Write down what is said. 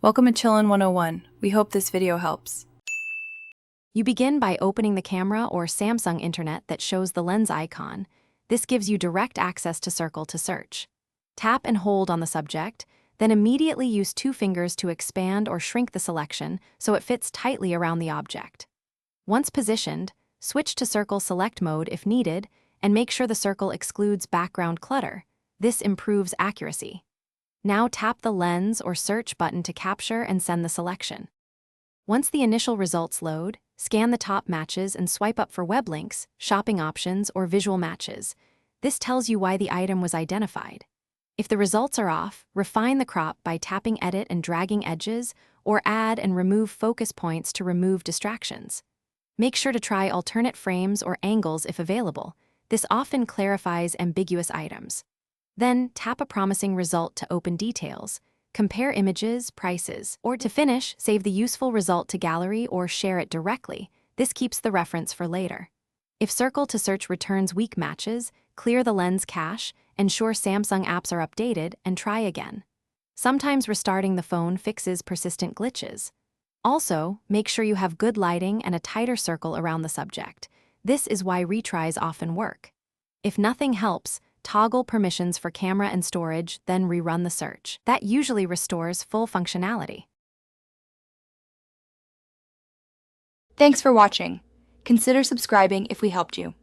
Welcome to Chillin' 101. We hope this video helps. You begin by opening the camera or Samsung internet that shows the lens icon. This gives you direct access to Circle to search. Tap and hold on the subject, then immediately use 2 fingers to expand or shrink the selection so it fits tightly around the object. Once positioned, switch to Circle Select mode if needed, and make sure the circle excludes background clutter. This improves accuracy. Now tap the lens or search button to capture and send the selection. Once the initial results load, scan the top matches and swipe up for web links, shopping options, or visual matches. This tells you why the item was identified. If the results are off, refine the crop by tapping Edit and dragging edges, or add and remove focus points to remove distractions. Make sure to try alternate frames or angles if available. This often clarifies ambiguous items. Then tap a promising result to open details. Compare images, prices, or to finish, save the useful result to gallery or share it directly. This keeps the reference for later. If Circle to search returns weak matches, clear the lens cache, ensure Samsung apps are updated, and try again. Sometimes restarting the phone fixes persistent glitches. Also, make sure you have good lighting and a tighter circle around the subject. This is why retries often work. If nothing helps, toggle permissions for camera and storage, then rerun the search. That usually restores full functionality. Thanks for watching. Consider subscribing if we helped you.